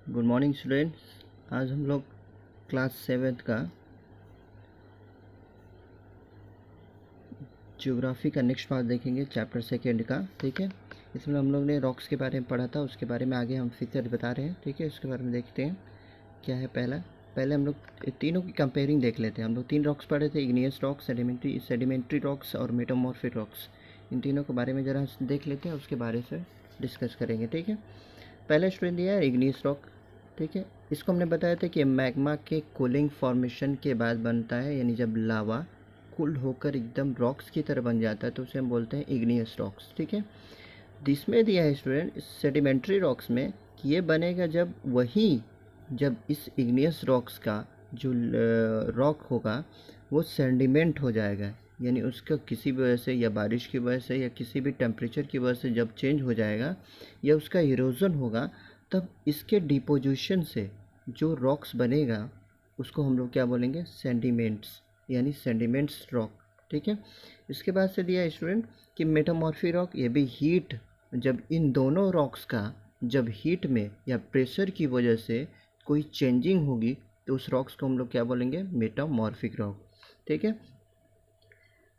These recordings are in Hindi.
Good morning students. आज हम लोग क्लास 7 का ज्योग्राफी का नेक्स्ट पार्ट देखेंगे, चैप्टर सेकेंड का। ठीक है, इसमें हम लोग ने रॉक्स के बारे में पढ़ा था, उसके बारे में आगे हम फीचर बता रहे हैं। ठीक है, उसके बारे में देखते हैं क्या है। पहले हम लोग तीनों की कंपेयरिंग देख लेते हैं। हम लोग 3 रॉक्स पढ़े थे, इग्नियस रॉक्स, सेडिमेंट्री रॉक्स और मेटामॉर्फिक रॉक्स। इन तीनों के बारे में ज़रा देख लेते हैं, उसके बारे से डिस्कस करेंगे। ठीक है, पहला स्टूडेंट दिया है इग्नियस रॉक। ठीक है, इसको हमने बताया था कि मैग्मा के कूलिंग फॉर्मेशन के बाद बनता है, यानी जब लावा कूल्ड होकर एकदम रॉक्स की तरह बन जाता है तो उसे हम बोलते हैं इग्नियस रॉक्स। ठीक है, जिसमें दिया है स्टूडेंट सेडिमेंट्री रॉक्स में कि ये बनेगा जब इस इग्नियस रॉक्स का जो रॉक होगा वो सेडिमेंट हो जाएगा, यानी उसका किसी भी वजह से या बारिश की वजह से या किसी भी टेम्परेचर की वजह से जब चेंज हो जाएगा या उसका इरोजन होगा, तब इसके डिपोजिशन से जो रॉक्स बनेगा उसको हम लोग क्या बोलेंगे, सेडिमेंट्स, यानी सेडिमेंट्स रॉक। ठीक है, इसके बाद से दिया स्टूडेंट कि मेटामॉर्फिक रॉक, ये भी हीट, जब इन दोनों रॉक्स का जब हीट में या प्रेशर की वजह से कोई चेंजिंग होगी तो उस रॉक्स को हम लोग क्या बोलेंगे, मेटामॉर्फिक रॉक। ठीक है,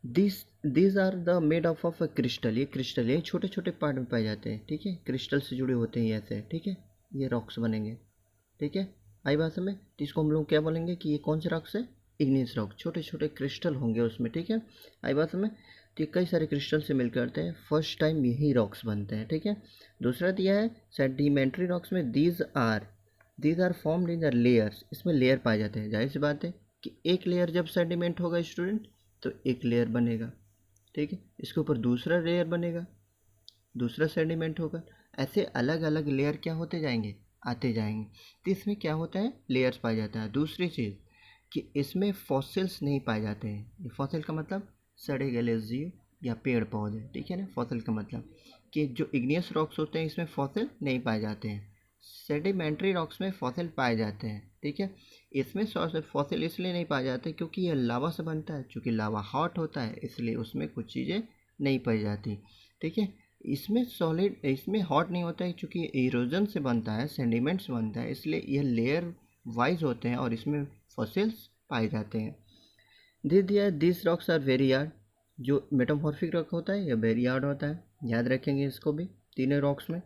this are the made of a crystal, ये क्रिस्टल, ये छोटे छोटे पार्ट में पाए जाते हैं। ठीक है, क्रिस्टल से जुड़े होते हैं ऐसे। ठीक है, ये रॉक्स बनेंगे। ठीक है, आई बात समझ। तो इसको हम लोग क्या बोलेंगे कि ये कौन से रॉक्स है, इग्नियस रॉक, छोटे छोटे क्रिस्टल होंगे उसमें। ठीक है, आई बात समझ। तो ये कई सारे क्रिस्टल से मिलकर आते हैं, फर्स्ट टाइम यही रॉक्स बनते हैं। ठीक है, दूसरा दिया है सेडिमेंट्री रॉक्स में these are formed in the layers, इसमें लेयर पाए जाते हैं। जाहिर सी बात है कि एक लेयर जब सेडिमेंट होगा स्टूडेंट तो एक लेयर बनेगा। ठीक है, इसके ऊपर दूसरा लेयर बनेगा, दूसरा सेडिमेंट होगा, ऐसे अलग अलग लेयर क्या होते जाएंगे, आते जाएंगे। तो इसमें क्या होता है, लेयर्स पाया जाता है। दूसरी चीज़ कि इसमें फॉसिल्स नहीं पाए जाते हैं। ये फॉसिल का मतलब सड़े गले जीव या पेड़ पौधे। ठीक है ना, फॉसिल का मतलब कि जो इग्नियस रॉक्स होते हैं इसमें फॉसिल नहीं पाए जाते हैं, सेडिमेंट्री रॉक्स में फॉसिल पाए जाते हैं। ठीक है, इसमें फॉसिल इसलिए नहीं पाए जाते क्योंकि यह लावा से बनता है, चूँकि लावा हॉट होता है इसलिए उसमें कुछ चीज़ें नहीं पाई जाती। ठीक है, इसमें सॉलिड, इसमें हॉट नहीं होता है क्योंकि इरोजन से बनता है, सेडिमेंट्स बनता है, इसलिए यह लेयर वाइज होते हैं और इसमें फॉसिल्स पाए जाते हैं। This rocks are very hard, जो मेटामॉर्फिक रॉक होता है यह वेरी हार्ड होता है, याद रखेंगे इसको भी। तीनों रॉक्स में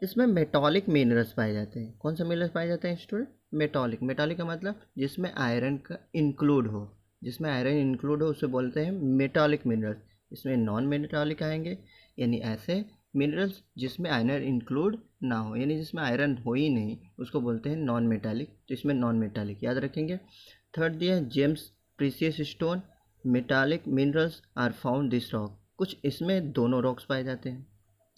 इसमें मेटालिक मिनरल्स पाए जाते हैं। कौन से मिनरल्स पाए जाते हैं स्टूडेंट, मेटालिक। मेटालिक का मतलब जिसमें आयरन का इंक्लूड हो, जिसमें आयरन इंक्लूड हो उसे बोलते हैं मेटालिक मिनरल्स। इसमें नॉन मेटालिक आएंगे, यानी ऐसे मिनरल्स जिसमें आयरन इंक्लूड ना हो, यानी जिसमें आयरन हो ही नहीं, उसको बोलते हैं नॉन मेटालिक। तो इसमें नॉन मेटालिक याद रखेंगे। थर्ड दिया gems precious stone, metallic minerals are found this rock. कुछ इसमें दोनों रॉक्स पाए जाते हैं,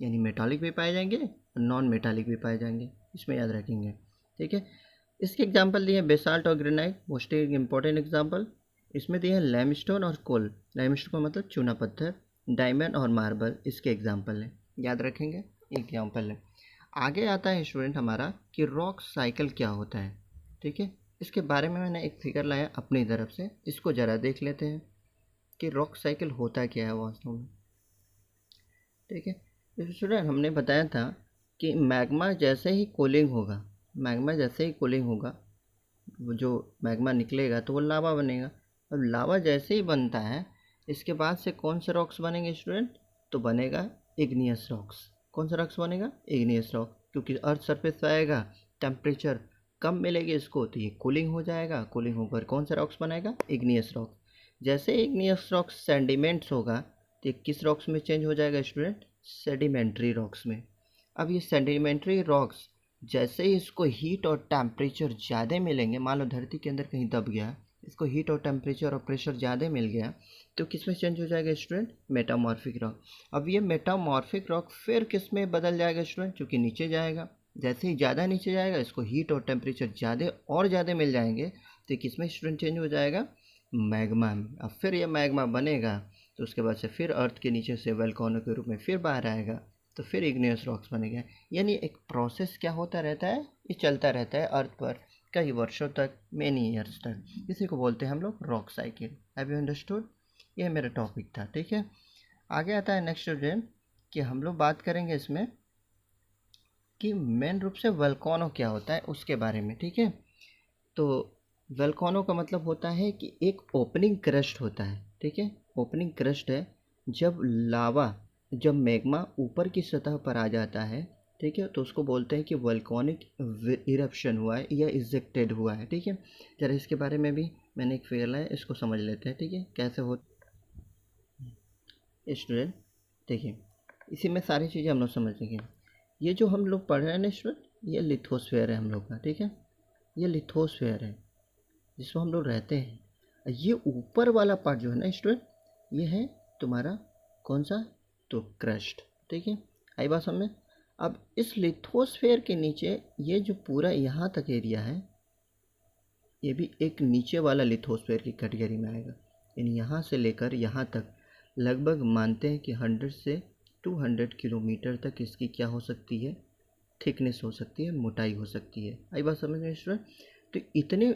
यानी मेटालिक भी पाए जाएंगे और नॉन मेटालिक भी पाए जाएंगे, इसमें याद रखेंगे। ठीक है, इसके एग्जांपल दिए हैं बेसाल्ट और ग्रेनाइट, मोस्ट इंपॉर्टेंट एग्जांपल। इसमें दिए हैं लैमस्टोन और कोल। लैमस्टोन का मतलब चूना पत्थर, डायमंड और मार्बल इसके एग्जांपल हैं, याद रखेंगे, एग्जांपल है। आगे आता है स्टूडेंट हमारा कि रॉक साइकिल क्या होता है। ठीक है, इसके बारे में मैंने एक फिगर लाया अपनी तरफ से, इसको ज़रा देख लेते हैं कि रॉक साइकिल होता क्या है वास्तव में। ठीक है, स्टूडेंट हमने बताया था कि मैग्मा जैसे ही कूलिंग होगा, मैग्मा जैसे ही कूलिंग होगा, वो जो मैग्मा निकलेगा तो वो लावा बनेगा। अब लावा जैसे ही बनता है इसके बाद से कौन से रॉक्स बनेंगे स्टूडेंट, तो बनेगा इग्नियस रॉक्स। कौन सा रॉक्स बनेगा, इग्नियस रॉक, क्योंकि अर्थ सरफेस पे आएगा, टेम्परेचर कम मिलेगी इसको तो ये कूलिंग हो जाएगा, कूलिंग होकर कौन सा रॉक्स बनाएगा, इग्नियस रॉक। जैसे इग्नियस रॉक्स सेडिमेंट्स होगा तो ये किस रॉक्स में चेंज हो जाएगा स्टूडेंट, सेडिमेंट्री रॉक्स में। अब ये सेडिमेंट्री रॉक्स जैसे ही इसको हीट और टेम्परेचर ज़्यादा मिलेंगे, मान लो धरती के अंदर कहीं दब गया, इसको हीट और टेम्परेचर और प्रेशर ज़्यादा मिल गया तो किस में चेंज हो जाएगा स्टूडेंट, मेटामॉर्फिक रॉक। अब ये मेटामॉर्फिक रॉक फिर किस में बदल जाएगा स्टूडेंट, क्योंकि नीचे जाएगा, जैसे ही ज़्यादा नीचे जाएगा इसको हीट और टेम्परेचर ज़्यादा और ज़्यादा मिल जाएंगे तो किस में स्टूडेंट चेंज हो जाएगा, मैग्मा में। अब फिर ये मैग्मा बनेगा तो उसके बाद से फिर अर्थ के नीचे से वोल्केनो के रूप में फिर बाहर आएगा तो फिर इग्नियस रॉक्स बनेगा। यानी एक प्रोसेस क्या होता रहता है, ये चलता रहता है अर्थ पर कई वर्षों तक, मेनी ईयर्स तक। इसी को बोलते हैं हम लोग rock cycle. Have you understood, ये मेरा टॉपिक था। ठीक है, आगे आता है नेक्स्ट स्टूडेंट कि हम लोग बात करेंगे इसमें कि मेन रूप से वल्कानो क्या होता है उसके बारे में, ठीक है। तो वल्कानो का मतलब होता है कि एक ओपनिंग क्रस्ट होता है, ठीक है। ओपनिंग क्रस्ट है जब लावा, जब मैग्मा ऊपर की सतह पर आ जाता है, ठीक है, तो उसको बोलते हैं कि वल्कानिक इरप्शन हुआ है या इजेक्टेड हुआ है, ठीक है। जरा इसके बारे में भी मैंने एक फिगर लाया, इसको समझ लेते हैं, ठीक है, कैसे हो। स्टूडेंट देखिए, इसी में सारी चीज़ें हम लोग समझेंगे। ये जो हम लोग पढ़ रहे हैं ना स्टूडेंट, ये लिथोस्फेयर है हम लोग का, ठीक है। ये लिथोस्फेयर है जिसमें हम लोग रहते हैं। ये ऊपर वाला पार्ट जो है ना स्टूडेंट, ये है तुम्हारा कौन सा, तो क्रस्ट, ठीक है। आई बात समझ में। अब इस लिथोस्फेयर के नीचे ये जो पूरा यहाँ तक एरिया है, ये भी एक नीचे वाला लिथोस्फेयर की कैटेगरी में आएगा। यानी यहाँ से लेकर यहाँ तक लगभग मानते हैं कि 100 से 200 किलोमीटर तक इसकी क्या हो सकती है, थिकनेस हो सकती है, मोटाई हो सकती है। आई बात समझ में स्टूडेंट। तो इतने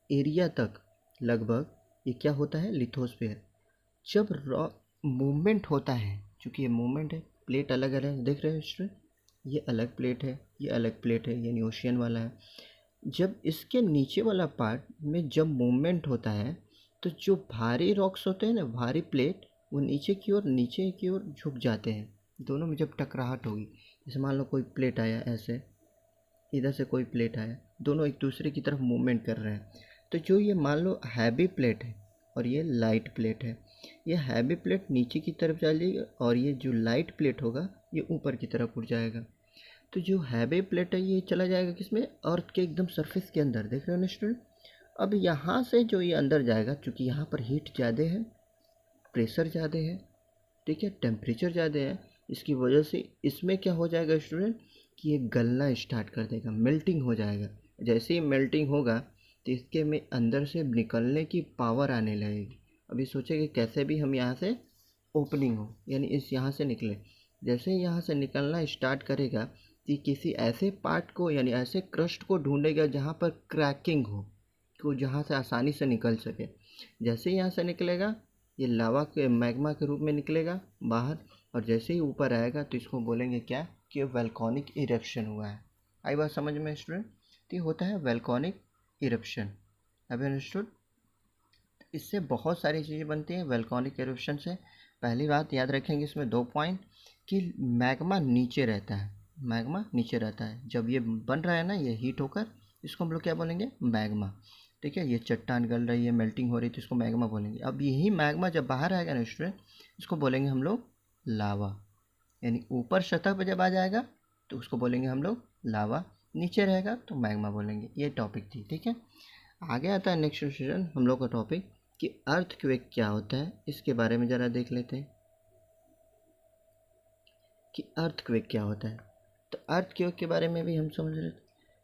एरिया तक लगभग ये क्या होता है, लिथोस्फेयर। जब रॉक मूवमेंट होता है, चूँकि ये मूवमेंट है, प्लेट अलग अलग देख रहे हैं स्टूडेंट, ये अलग प्लेट है, ये अलग प्लेट है, यानी ओशियन वाला है। जब इसके नीचे वाला पार्ट में जब मूवमेंट होता है, तो जो भारी रॉक्स होते हैं ना, भारी प्लेट, वो नीचे की ओर झुक जाते हैं। दोनों में जब टकराहट होगी, जैसे मान लो कोई प्लेट आया ऐसे, इधर से कोई प्लेट आया, दोनों एक दूसरे की तरफ मूवमेंट कर रहे हैं। तो जो ये मान लो हैवी प्लेट है और ये लाइट प्लेट है, ये हैवी प्लेट नीचे की तरफ जाएगी और ये जो लाइट प्लेट होगा ये ऊपर की तरफ उठ जाएगा। तो जो हैवी प्लेट है ये चला जाएगा किसमें, अर्थ के एकदम सरफेस के अंदर, देख रहे हो ना स्टूडेंट। अब यहाँ से जो ये अंदर जाएगा, क्योंकि यहाँ पर हीट ज़्यादा है, प्रेशर ज़्यादा है, ठीक है, टेम्परेचर ज़्यादा है, इसकी वजह से इसमें क्या हो जाएगा स्टूडेंट कि ये गलना स्टार्ट कर देगा, मेल्टिंग हो जाएगा। जैसे ही मेल्टिंग होगा तो इसके में अंदर से निकलने की पावर आने लगेगी। अभी सोचे कि कैसे भी हम यहाँ से ओपनिंग हो, यानी इस यहाँ से निकले। जैसे ही यहाँ से निकलना स्टार्ट करेगा कि किसी ऐसे पार्ट को, यानी ऐसे क्रस्ट को ढूंढेगा जहाँ पर क्रैकिंग हो, तो जहाँ से आसानी से निकल सके। जैसे ही यहाँ से निकलेगा, ये लावा के मैग्मा के रूप में निकलेगा बाहर, और जैसे ही ऊपर आएगा तो इसको बोलेंगे क्या, कि वल्कॉनिक इरप्शन हुआ है। आई बात समझ में स्टूडेंट। तो ये होता है वल्कॉनिक इरप्शन। अब अंडरस्टूड। इससे बहुत सारी चीज़ें बनती हैं वल्कॉनिक इरप्शन से। पहली बात याद रखेंगे इसमें 2 पॉइंट, कि मैग्मा नीचे रहता है, मैग्मा नीचे रहता है। जब ये बन रहा है ना, ये हीट होकर, इसको हम लोग क्या बोलेंगे, मैग्मा, ठीक है। ये चट्टान गल रही है, मेल्टिंग हो रही है, तो इसको मैग्मा बोलेंगे। अब यही मैग्मा जब बाहर आएगा ना स्टूडेंट, इसको बोलेंगे हम लोग लावा। यानी ऊपर सतह पर जब आ जाएगा तो उसको बोलेंगे हम लोग लावा, नीचे रहेगा तो मैग्मा बोलेंगे। ये टॉपिक थी, ठीक है। आगे आता है नेक्स्ट सेशन हम लोग का टॉपिक, कि अर्थक्वेक क्या होता है, इसके बारे में ज़रा देख लेते हैं कि अर्थक्वेक क्या होता है। तो अर्थक्वेक के बारे में भी हम समझ रहे थे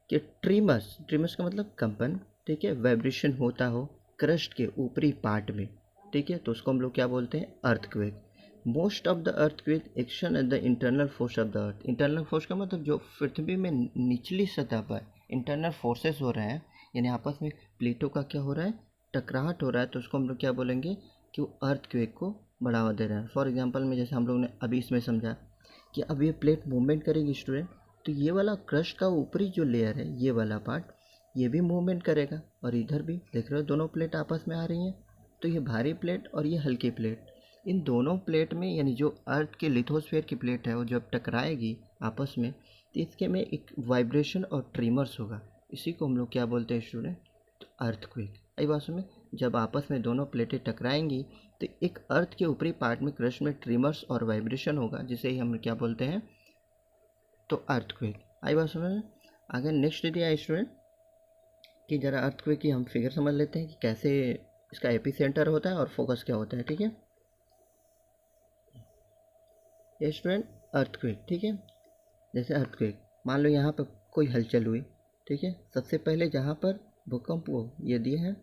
कि ट्रिमर्स, ट्रिमर्स का मतलब कंपन, ठीक है, वाइब्रेशन होता हो क्रस्ट के ऊपरी पार्ट में, ठीक है, तो उसको हम लोग क्या बोलते हैं, earthquake. Most of the earthquake action at the internal force of the earth. Internal force का मतलब जो पृथ्वी में निचली सतह पर इंटरनल फोर्सेस हो रहे हैं, यानी आपस में प्लेटों का क्या हो रहा है, टकराहट हो रहा है, तो उसको हम लोग क्या बोलेंगे कि वो अर्थक्वेक को बढ़ावा दे रहा है। फॉर एग्जांपल में जैसे हम लोग ने अभी इसमें समझा कि अब ये प्लेट मूवमेंट करेगी स्टूडेंट, तो ये वाला क्रस्ट का ऊपरी जो लेयर है, ये वाला पार्ट, ये भी मूवमेंट करेगा। और इधर भी देख रहे हो दोनों प्लेट आपस में आ रही हैं, तो ये भारी प्लेट और ये हल्की प्लेट, इन दोनों प्लेट में, यानी जो अर्थ के लिथोस्फीयर की प्लेट है वो जब टकराएगी आपस में, तो इसके में एक वाइब्रेशन और ट्रिमर्स होगा। इसी को हम लोग क्या बोलते हैं स्टूडेंट, तो अर्थक्वेक। आई बात में, जब आपस में दोनों प्लेटें टकराएंगी तो एक अर्थ के ऊपरी पार्ट में क्रस्ट में ट्रिमर्स और वाइब्रेशन होगा, जिसे ही हम क्या बोलते हैं, तो अर्थक्वेक। आई बात समझ में। आगे नेक्स्ट दिया है स्टूडेंट कि ज़रा अर्थक्वेक की हम फिगर समझ लेते हैं कि कैसे इसका एपिसेंटर होता है और फोकस क्या होता है, ठीक है। ये स्टूडेंट अर्थक्वेक, ठीक है। जैसे अर्थक्वेक मान लो यहाँ पर कोई हलचल हुई, ठीक है, सबसे पहले जहाँ पर भूकंप हो, ये दिए हैं,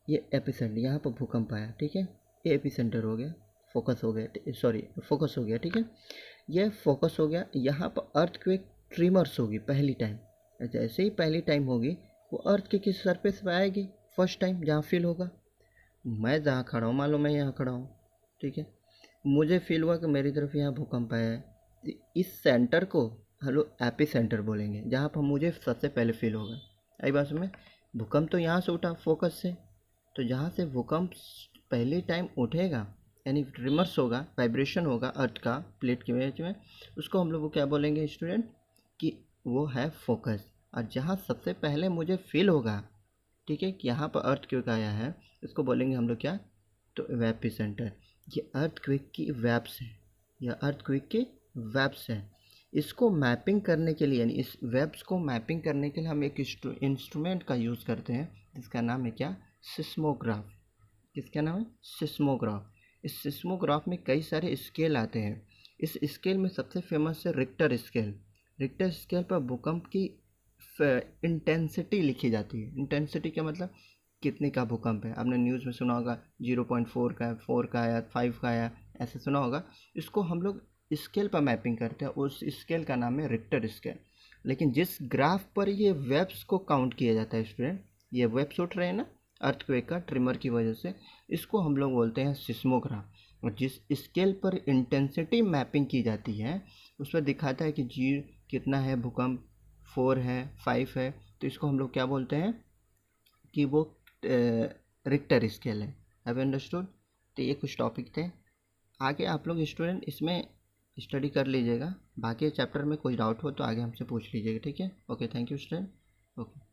ये एपिसेंटर, यहाँ पर भूकंप आया, ठीक है, ये एपिसेंटर हो गया, फोकस हो गया, सॉरी फोकस हो गया, ठीक है, ये फोकस हो गया। यहाँ पर अर्थक्वेक ट्रिमर्स होगी पहली टाइम। जैसे ही पहली टाइम होगी, वो अर्थ के किस सरफेस पे आएगी, फर्स्ट टाइम जहाँ फील होगा। मैं जहाँ खड़ा हूँ, मान लो मैं यहाँ खड़ा हूँ, ठीक है, मुझे फील हुआ कि मेरी तरफ यहाँ भूकंप आया है। इस सेंटर को हम लोग एपी सेंटर बोलेंगे, जहाँ पर मुझे सबसे पहले फील होगा। आई बात में, भूकंप तो यहाँ से उठा फोकस से, तो जहाँ से भूकंप पहले टाइम उठेगा यानी ट्रिमर्स होगा, वाइब्रेशन होगा अर्थ का प्लेट के बीच में, उसको हम लोग को क्या बोलेंगे स्टूडेंट कि वो है फोकस। और जहाँ सबसे पहले मुझे फील होगा, ठीक है, कि यहाँ पर अर्थ क्विक आया है, इसको बोलेंगे हम लोग क्या, तो एपी सेंटर। ये अर्थ क्विक की वेब्स है, यह अर्थ क्विक की वेब्स है। इसको मैपिंग करने के लिए यानी इस वेब्स को मैपिंग करने के लिए हम एक इंस्ट्रूमेंट का यूज़ करते हैं जिसका नाम है क्या, सिस्मोग्राफ। किसका नाम है, सिस्मोग्राफ। इस सिस्मोग्राफ में कई सारे स्केल आते हैं। इस स्केल में सबसे फेमस है रिक्टर स्केल। रिक्टर स्केल पर भूकंप की इंटेंसिटी लिखी जाती है। इंटेंसिटी का मतलब कितने का भूकंप है। आपने न्यूज़ में सुना होगा 0.4 का, 4 का आया, 5 का आया, ऐसे सुना होगा। इसको हम लोग स्केल पर मैपिंग करते हैं, उस स्केल का नाम है रिक्टर स्केल। लेकिन जिस ग्राफ पर ये वेब्स को काउंट किया जाता है स्टूडेंट, ये वेब्स उठ रहे हैं ना अर्थक्वेक का ट्रिमर की वजह से, इसको हम लोग बोलते हैं सिस्मोग्राफ। और जिस स्केल पर इंटेंसिटी मैपिंग की जाती है उस पर दिखाता है कि जी कितना है भूकंप, 4 है, 5 है, तो इसको हम लोग क्या बोलते हैं कि वो रिक्टर स्केल है। Have understood. तो ये कुछ टॉपिक थे, आगे आप लोग स्टूडेंट इसमें स्टडी कर लीजिएगा। बाकी चैप्टर में कोई डाउट हो तो आगे हमसे पूछ लीजिएगा, ठीक है। Okay, thank you student. Okay.